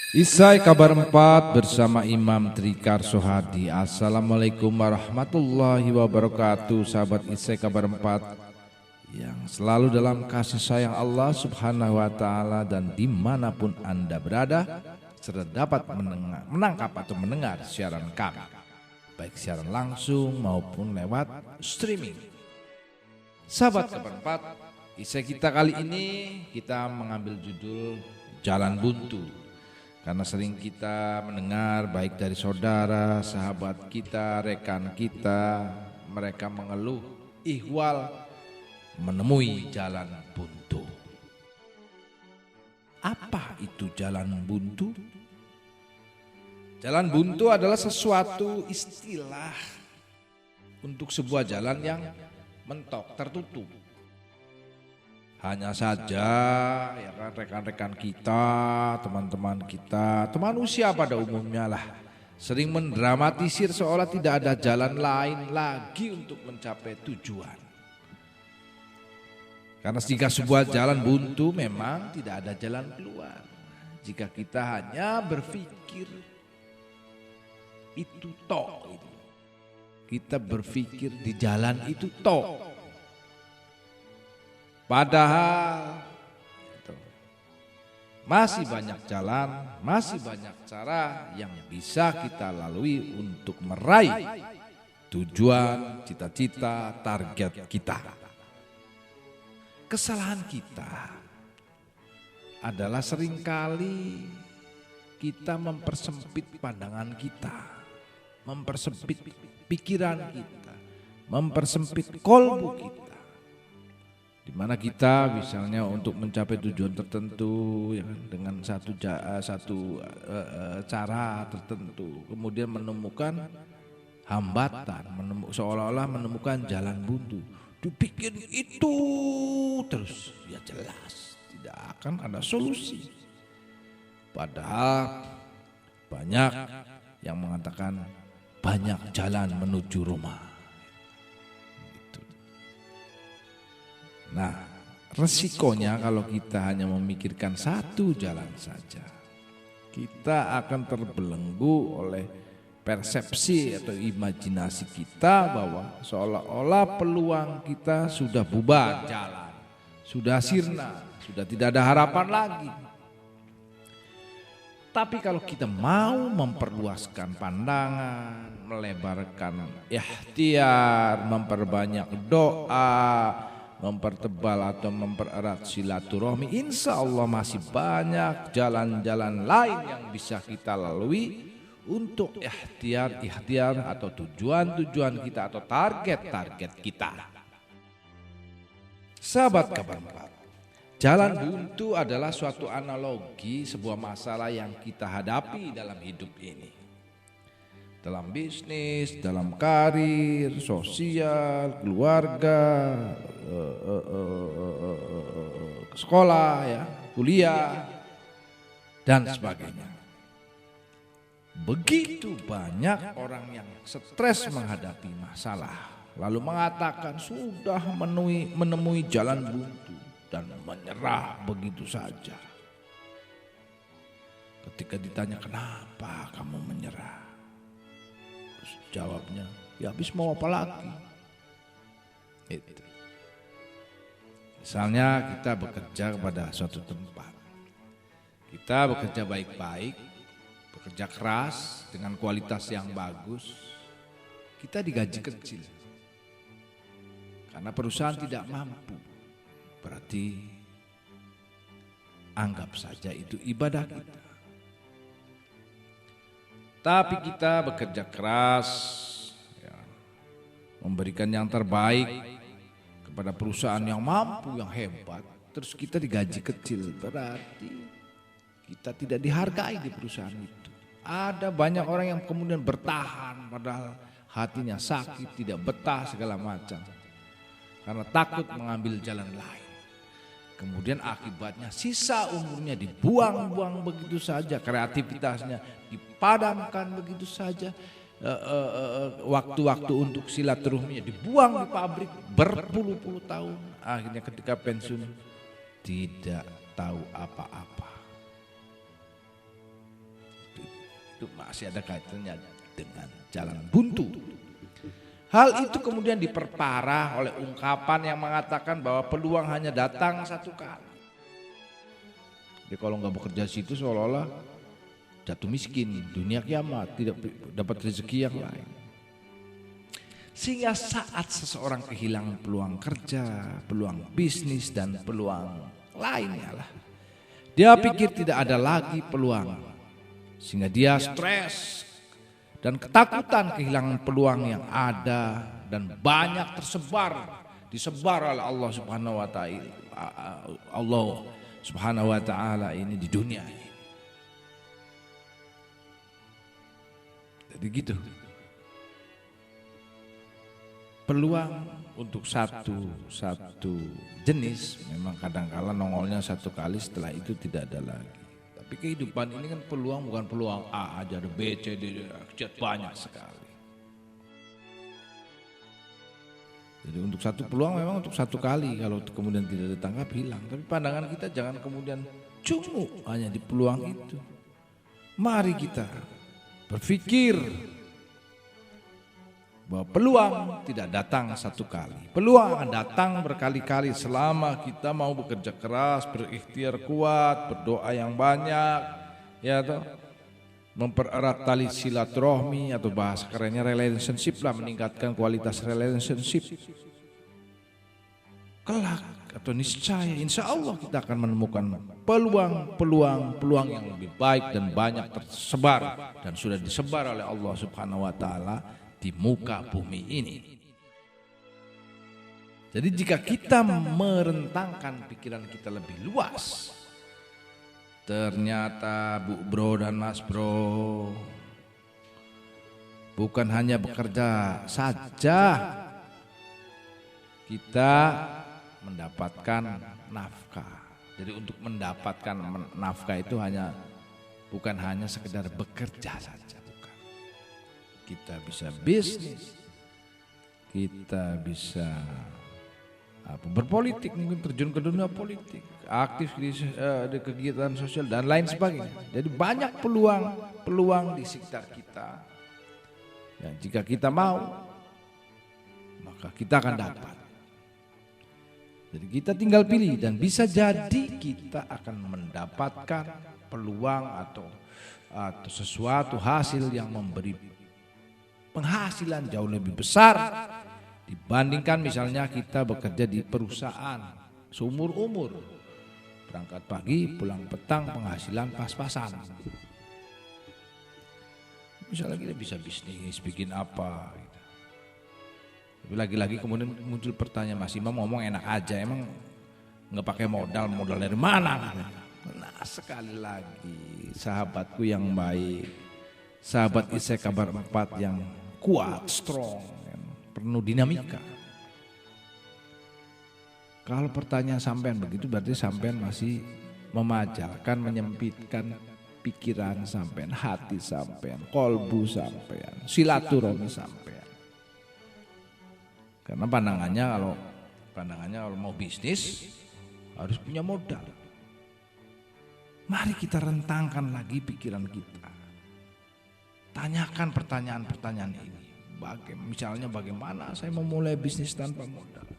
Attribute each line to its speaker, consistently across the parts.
Speaker 1: Isai kabar 4 bersama Imam Trikar Sohadi. Assalamualaikum warahmatullahi wabarakatuh. Sahabat Isai kabar 4 yang selalu dalam kasih sayang Allah subhanahu wa ta'ala, dan dimanapun Anda berada serta dapat menangkap atau mendengar siaran kami, baik siaran langsung maupun lewat streaming. Sahabat kabar 4, Isai kita kali ini kita mengambil judul Jalan Buntu. Karena sering kita mendengar baik dari saudara, sahabat kita, rekan kita, mereka mengeluh ihwal menemui jalan buntu. Apa itu jalan buntu? Jalan buntu adalah sesuatu istilah untuk sebuah jalan yang mentok, tertutup. Hanya saja ya kan, rekan-rekan kita, teman-teman kita, teman usia pada umumnya lah, sering mendramatisir seolah tidak ada jalan lain lagi untuk mencapai tujuan. Karena jika sebuah jalan buntu memang tidak ada jalan keluar. Jika kita hanya berpikir itu tok, kita berpikir di jalan itu tok. Padahal masih banyak jalan, masih banyak cara yang bisa kita lalui untuk meraih tujuan, cita-cita, target kita. Kesalahan kita adalah seringkali kita mempersempit pandangan kita, mempersempit pikiran kita, mempersempit kolbu kita. Di mana kita misalnya untuk mencapai tujuan tertentu ya, dengan satu cara tertentu, kemudian menemukan hambatan, seolah-olah menemukan jalan buntu. Dipikir itu terus, ya jelas tidak akan ada solusi. Padahal banyak yang mengatakan banyak jalan menuju Roma. Nah, resikonya kalau kita hanya memikirkan satu jalan saja, kita akan terbelenggu oleh persepsi atau imajinasi kita bahwa seolah-olah peluang kita sudah bubar jalan, sudah sirna, sudah tidak ada harapan lagi. Tapi kalau kita mau memperluaskan pandangan, melebarkan ikhtiar, memperbanyak doa, mempertebal atau mempererat silaturahmi, insya Allah masih banyak jalan-jalan lain yang bisa kita lalui untuk ikhtiar atau tujuan-tujuan kita atau target-target kita. Sahabat kabar 4, jalan buntu adalah suatu analogi sebuah masalah yang kita hadapi dalam hidup ini. Dalam bisnis, dalam karir, sosial, keluarga, sekolah, ya, kuliah, dan sebagainya. Begitu banyak orang yang stres menghadapi masalah, lalu mengatakan sudah menemui jalan buntu dan menyerah begitu saja. Ketika ditanya kenapa kamu menyerah, jawabnya, ya habis mau apa lagi? Itu. Misalnya kita bekerja kepada suatu tempat, kita bekerja baik-baik, bekerja keras dengan kualitas yang bagus, kita digaji kecil karena perusahaan tidak mampu. Berarti anggap saja itu ibadah kita. Tapi kita bekerja keras, ya, memberikan yang terbaik kepada perusahaan yang mampu, yang hebat, terus kita digaji kecil, berarti kita tidak dihargai di perusahaan itu. Ada banyak orang yang kemudian bertahan padahal hatinya sakit, tidak betah segala macam, karena takut mengambil jalan lain. Kemudian akibatnya sisa umurnya dibuang-buang begitu saja, kreativitasnya dipadamkan begitu saja, waktu-waktu untuk silaturahminya dibuang di pabrik berpuluh-puluh tahun. Akhirnya ketika pensiun tidak tahu apa-apa. Itu masih ada kaitannya dengan jalan buntu. Hal itu kemudian diperparah oleh ungkapan yang mengatakan bahwa peluang hanya datang satu kali. Jadi kalau nggak bekerja di situ seolah-olah jatuh miskin, dunia kiamat, tidak dapat rezeki yang lain. Sehingga saat seseorang kehilangan peluang kerja, peluang bisnis dan peluang lainnya lah, dia pikir tidak ada lagi peluang. Sehingga dia stres dan ketakutan kehilangan peluang yang ada dan banyak disebar oleh Allah Subhanahu wa taala ini di dunia ini. Jadi gitu. Peluang untuk satu jenis memang kadang-kala nongolnya satu kali, setelah itu tidak ada lagi. Tapi kehidupan ini kan peluang bukan peluang A aja, ada B, C, D, banyak sekali. Jadi untuk satu peluang memang untuk satu kali, kalau kemudian tidak ditangkap hilang. Tapi pandangan kita jangan kemudian cungu hanya di peluang itu. Mari kita berpikir bahwa peluang tidak datang satu kali. Peluang akan datang berkali-kali selama kita mau bekerja keras, berikhtiar kuat, berdoa yang banyak, ya toh, mempererat tali silaturahmi atau bahasa kerennya relationship lah, meningkatkan kualitas relationship. Kelak atau niscaya insya Allah kita akan menemukan peluang yang lebih baik dan banyak tersebar dan sudah disebar oleh Allah Subhanahu wa taala di muka bumi ini. Jadi jika kita merentangkan pikiran kita lebih luas, ternyata Bu Bro dan Mas Bro, bukan hanya bekerja saja kita mendapatkan nafkah. Jadi untuk mendapatkan nafkah itu bukan hanya sekedar bekerja saja. Kita bisa bisnis, kita bisa berpolitik, mungkin terjun ke dunia politik, aktif di kegiatan sosial dan lain sebagainya. Jadi banyak peluang di sekitar kita. Ya, jika kita mau, maka kita akan dapat. Jadi kita tinggal pilih dan bisa jadi kita akan mendapatkan peluang atau sesuatu hasil yang memberi penghasilan jauh lebih besar dibandingkan misalnya kita bekerja di perusahaan seumur umur, berangkat pagi pulang petang, penghasilan pas-pasan. Misalnya kita bisa bisnis, bikin apa gitu. Tapi lagi-lagi kemudian muncul pertanyaan, Mas Imam ngomong enak aja, emang nggak pakai modal dari mana? Nah, sekali lagi sahabatku yang baik, sahabat Isai Kabar 4 yang kuat, strong, penuh dinamika. Kalau pertanyaan sampean begitu berarti sampean masih memajalkan, menyempitkan pikiran sampean, hati sampean, kolbu sampean, silaturahmi sampean. Karena pandangannya kalau mau bisnis harus punya modal. Mari kita rentangkan lagi pikiran kita. Tanyakan pertanyaan-pertanyaan ini. Misalnya bagaimana saya memulai bisnis tanpa modal?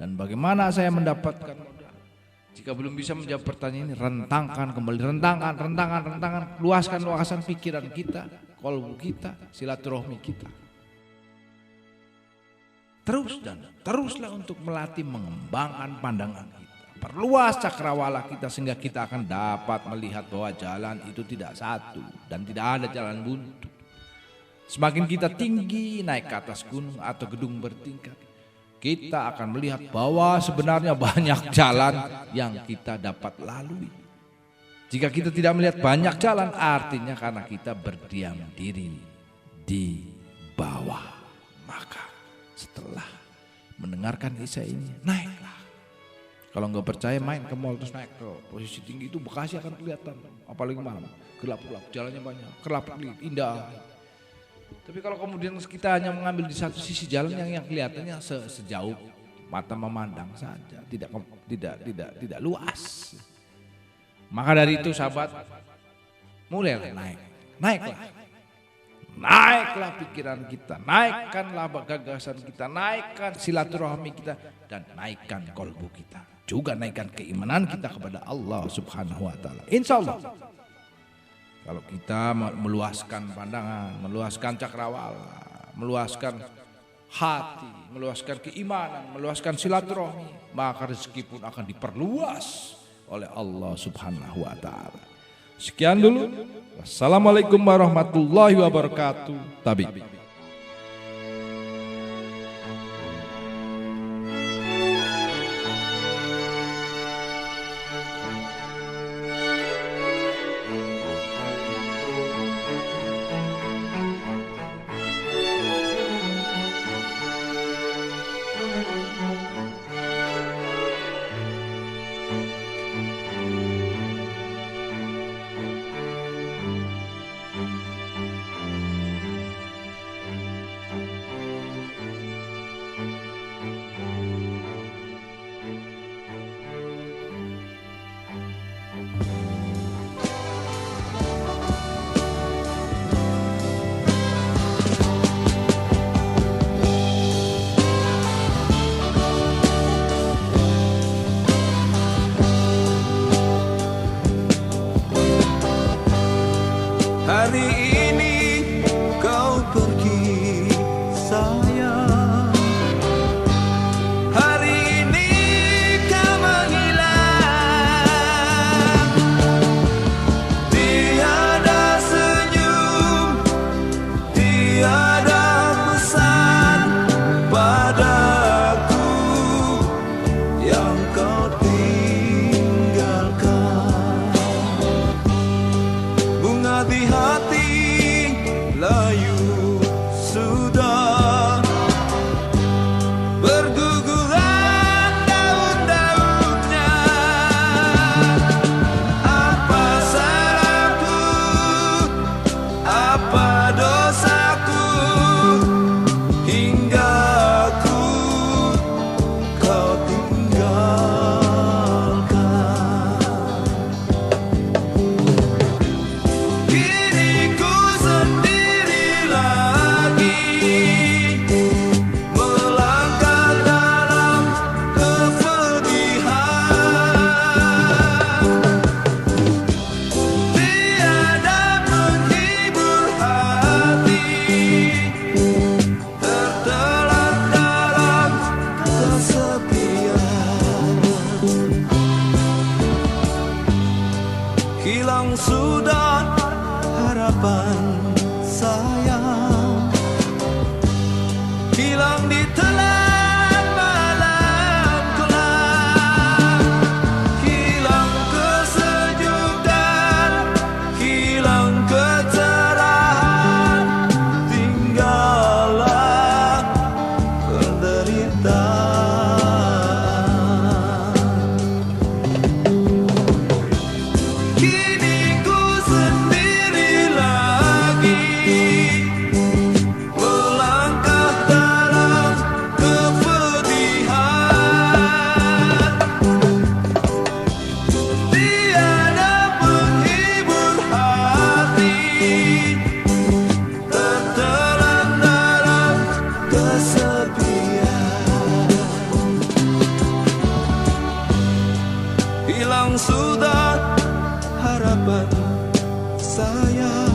Speaker 1: Dan bagaimana saya mendapatkan modal? Jika belum bisa menjawab pertanyaan ini, rentangkan kembali, rentangkan, luaskan pikiran kita, kolbu kita, silaturahmi kita. Teruslah untuk melatih mengembangkan pandangan kita. Perluas cakrawala kita sehingga kita akan dapat melihat bahwa jalan itu tidak satu dan tidak ada jalan buntu. Semakin kita tinggi naik ke atas gunung atau gedung bertingkat, kita akan melihat bahwa sebenarnya banyak jalan yang kita dapat lalui. Jika kita tidak melihat banyak jalan, artinya karena kita berdiam diri di bawah. Maka setelah mendengarkan kisah ini, naiklah. Kalau nggak percaya main ke mall terus naik ke posisi tinggi itu, Bekasi akan kelihatan. Apalagi malam, gelap-gelap, jalannya banyak, kelap-kelip, indah. Tapi kalau kemudian kita hanya mengambil di satu sisi jalan yang kelihatannya sejauh mata memandang saja, tidak luas. Maka dari itu sahabat, mulailah naiklah. Naiklah pikiran kita, naikkanlah gagasan kita, naikkan silaturahmi kita, dan naikkan kolbu kita. Juga naikkan keimanan kita kepada Allah Subhanahu wa Ta'ala. Insya Allah, kalau kita meluaskan pandangan, meluaskan cakrawala, meluaskan hati, meluaskan keimanan, meluaskan silaturahmi, maka rezeki pun akan diperluas oleh Allah Subhanahu wa Ta'ala. Sekian dulu. Wassalamualaikum warahmatullahi wabarakatuh. Tabik.
Speaker 2: Hari ini kau pergi sayang, hari ini kau menghilang. Tiada senyum, tiada pesan padaku yang kau tinggalkan. Bunga di hati layu sudah, berguguran daun-daunnya. Apa salahku, apa dosaku, hingga aku kau tinggalkan. Kini ku sendiri lagi, melangkah dalam kepedihan. Tiada menghibur hati, tertelan dalam kesepian. Hilang sudah harapan sayang, hilang di telan malam kelam. Hilang kesejukan, hilang kecerahan, tinggallah penderitaan. Kini ku sendiri lagi, melangkah dalam kepedihan. Tiada menghibur hati, tertelan dalam kesepian. Hilang sudah harapan sayang.